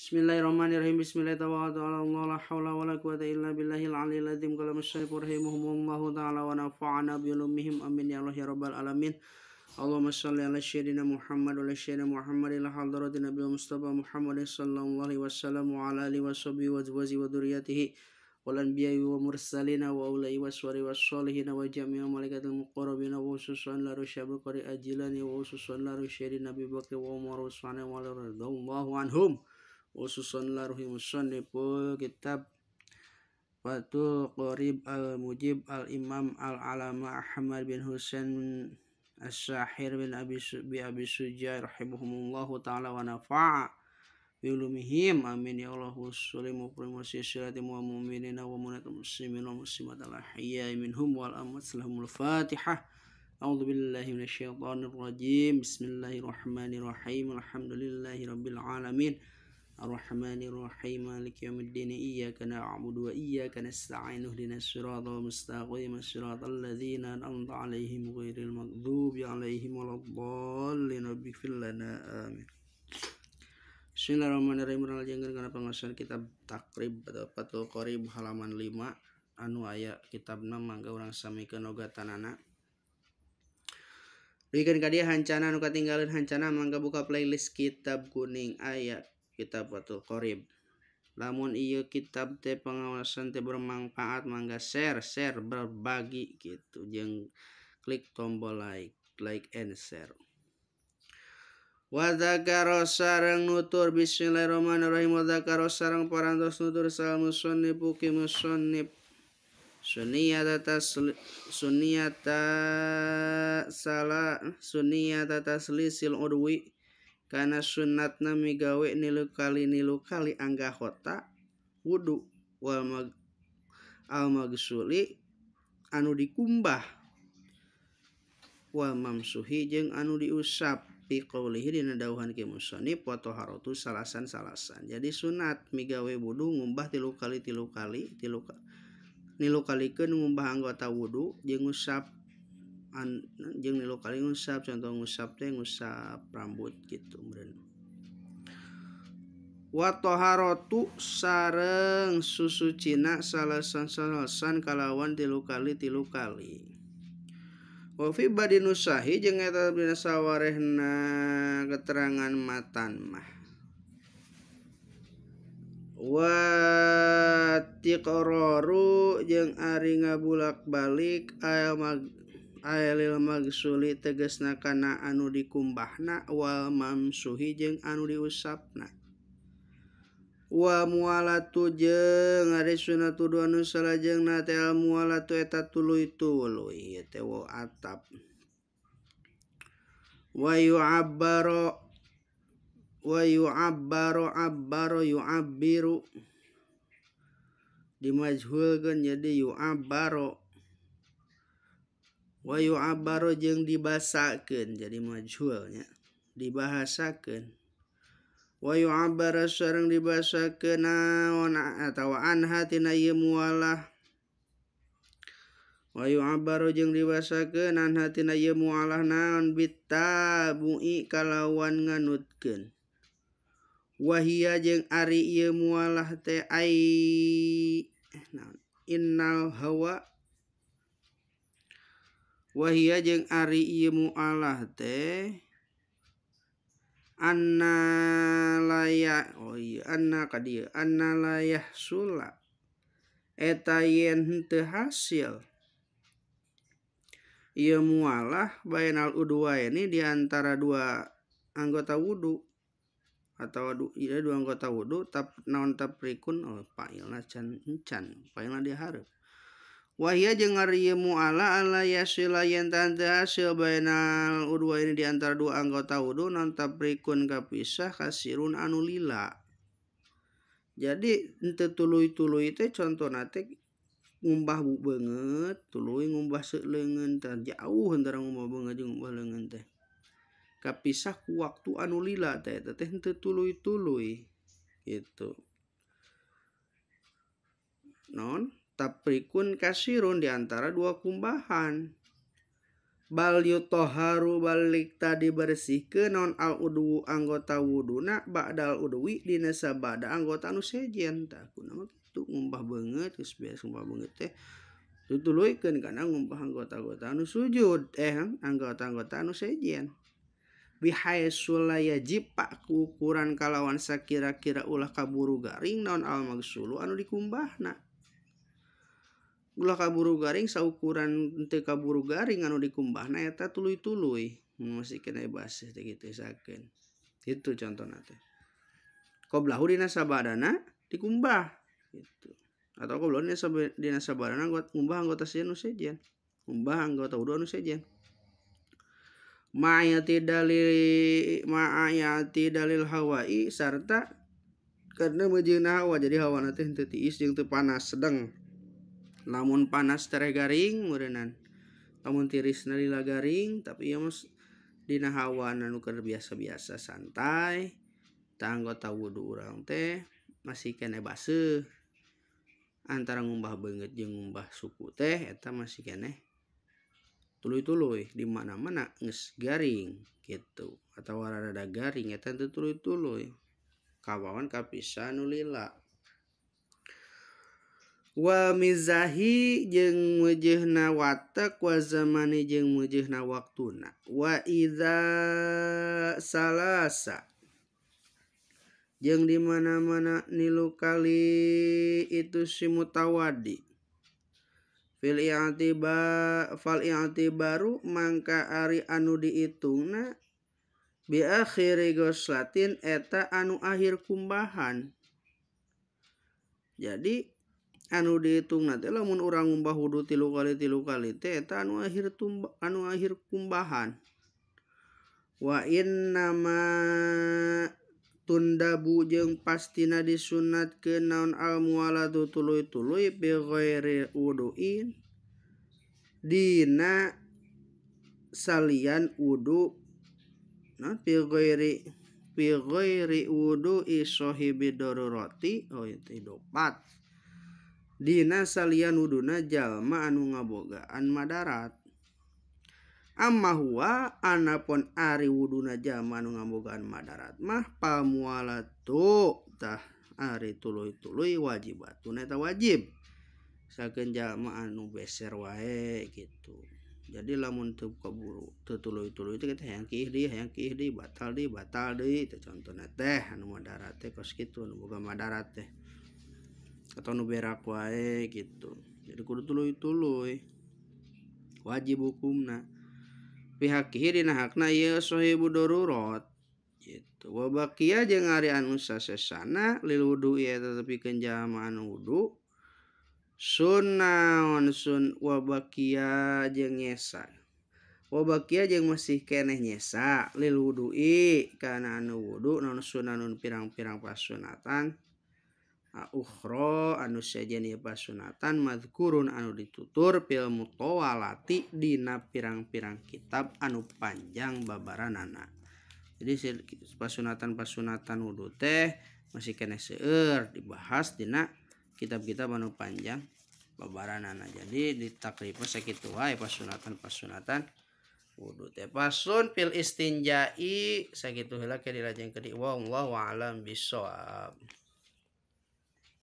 Bismillahirrahmanirrahim. Bismillahirrahmanirrahim. La haula wala quwata illa billahil aliyil azim. Qala musyarif rahimahumullahu ta'ala wa nafa'ana bi ulumihim amin ya Allah ya rabbal alamin. Allahumma shalli ala sayyidina Muhammad wa ala sayyidina Muhammad ila hadratin Nabi Mustafa Muhammad sallallahu alaihi wasallam wa ala alihi wa sahbihi wa azwajihi wa dzurriyyatihi wal anbiya'i wa mursalina wa ulai waswari wassalihin wa jami'a malaikatil muqarrabin wa ususan la rusyabil qari ajilani wa ususan la rusyadin Nabi Bakr wa Umar usmana wa radhiyallahu anhum. Ususun laruhi musannifu kitab Fathul Qorib al-Mujib al-Imam al-Alama Ahmad bin Husain as-Sahir bin Abi Sujai rahimahumullahu ta'ala wa nafa'a biulumihim amin ya Allah usulimu primusi syiratimu wa mu'minina wa mu'minatul muslimin wa muslimat al-ahiyai minhum wal amat salahumul fatihah. A'udzu billahi minasyaitonir rajim. Bismillahirrahmanirrahim. Alhamdulillahi rabbil alamin. Ar-Rahmanir Rahim Maliki yaumiddin iyyaka na'budu wa iyyaka nasta'in ihdinas siratal mustaqim siratal ladzina an'amta 'alaihim ghairil maghdubi 'alaihim waladdallin ighfir lana amin. Bismillahirrahmanirrahim. Lanjutkeun kana pangaosan kitab Takrib atau Fathul Qorib halaman 5 anu aya kitabna mangga urang samikeun ogatanana. Dikeun ka dieu hancana anu katinggaleun hancana mangga buka playlist kitab kuning aya kitab Fathul Qorib. Lamun ieu kitab teh pengawasan teh bermanfaat mangga share berbagi gitu jeung klik tombol like and share. Wa dzakara sareng nutur bismillahirrahmanirrahim wa dzakara sareng parantos nutur sal musannifu ki musannif sunniyata taslisil udwi kana sunnatna migawe nilu kali anggahota wudu wal magsuli anu dikumbah wal mamsuhi jeung anu diusap fi qaulihi dina dawuhan ki musannif wa taharatu salasan. Jadi sunat migawe wudu ngumbah tilu kalikeun ngumbah anggota wudu jeung ngusap jeung nilu kali ngusap, contoh ngusap teh ngusap rambut gitu meureun. Wa taharatu sareng susucina salasan kalawan tilu kali. Wa fi badin usahi jeung eta dina sawarehna keterangan matan mah. Wa tiqraru jeung ari ngabulak-balik ailil magsuli tegasna kana anu dikumbahna wal mamsuhi jeung anu diusapna. Wa mualatu jeung ari sunatu anu salajengna teh al mualatu eta tuluy teh wa atap. Wa yu'abbaru dimajhulkeun jadi yu'abbaru. Wa yu'abbaru jeung dibasakeun jadi majhulnya dibahasakeun. Wa yu'abbaru sareng dibasakeun naon atawa anha tina ieu mualah. Wa yu'abbaru jeung dibasakeun anha tina ieu mualah naon bitabu'i kalawan nganutkeun. Wa hiya jeung ari ieu mualah teh innal hawa wahia jeung ari ieu mualah teh anna layah sula eta yen henteu hasil ieu mualah bainal udwa ini di antara dua anggota wudu atau dua anggota wudu naon taprikun pailna can pailna dihareup. Wahia jeung ari ieu mu'ala ala yasila yen teu hasil bainal udwa ini di antara dua anggota wudu non tabrikun kapisah kasirun anu lila. Jadi henteu tuluy-tuluy teh contona teh ngumbah beungeut, tuluy ngumbah seuleungeun teh jauh antara ngumbah beungeut jeung ngumbah leungeun teh. Kapisah ku waktu anu lila teh henteu tuluy-tuluy gitu. Non taprikun kasirun di antara dua kumbahan. bal yutoharu balik tadi bersihkeun non al udu anggota wuduna ba'dal udwi dina sabada anggota anu sejen tah kunaon kitu ngumbah beungeut geus beres ngumbah beungeut teh tutuluykeun kana ngumbah anggota-anggota anu sujud anggota-anggota anu sejen bihaisul yajib pak ukuran kalawan sakira-kira ulah kaburu garing naon al magsulu anu dikumbahna ulah kaburu garing saukuran teu kaburu garing anu dikumbahna eta tuluy-tuluy masih kena basih teh kitu sakeun itu contohna teh qoblahu dina sabadana dikumbah gitu atau qoblahu dina sabadana ngumbah anggota sejen nu sejen ngumbah anggota wudu anu sejen ma'ayati dalil hawai sarta karena mejeunna hawa jadi hawana teh teu tiis jeung teu panas sedang lamun panas tereh garing meureunnan lamun tirisna lila garing tapi ieu mah dina hawa anu keur biasa-biasa santai tah anggota wudu urang teh masih kene baseuh antara ngumbah beungeut jeung ngumbah suku teh eta masih kene tuluy-tuluy di mana-mana geus garing gitu atawa rada garing eta teu tuluy-tuluy kawawan kapisah anu lila wa mizahi jeung weujeuna watek wa zamani jeung weujeuna waktuna wa idza salasa jeung di mana-mana nilu kali itu si mutawaddi fal i'tibaru mangka ari anu diitungna bi akhiri ghuslatin eta anu akhir kumbahan jadi anu dihitungna teh lamun urang ngumbah wudu 3 kali teh eta anu akhir kumbahan wa innama tundabu jeung pastina disunatkeun naon al muwaladu tuluy-tuluy bi ghairi wuduin dina salian wudu nah bi ghairi wudu'i sahibi darurati itu 4 dina salian wuduna jalma anu ngabogaan madarat amma huwa anapun ari wuduna jalma anu ngabogaan madarat mah pamualatu tah ari tuluy-tuluy wajibatun eta wajib sakeun jalma anu beser wae gitu jadi lamun teu kaburu teu tuluy-tuluy teh kita hayang kieu deui batal deui teh contona teh anu madarat teh kos kitu anu boga madarat teh atau nu berak wae gitu jadi kudu tuluy-tuluy wajib hukumna pihak dina hakna ieu sahibu darurat gitu wa baqiya jeung ari anu sasesana lil wudu eta tepikeun jalma anu wudu sunnaun sun wa baqiya jeung nyesa wa baqiya jeung masih keneh nyesa lil wudu'i kana anu wudu naon sunanun pirang-pirang pasunatan ukhra anu sejen ieu pasunatan mazkurun anu ditutur fil mutawalati dina pirang-pirang kitab anu panjang babaranana jadi pasunatan wudu teh masih kena seueur dibahas dina kitab-kitab anu panjang babaranana jadi ditakrifna sakitu wae pasunatan wudu teh pasun fil istinja'i sakitu heula ke dilajengkeun wallahu a'lam bishawab.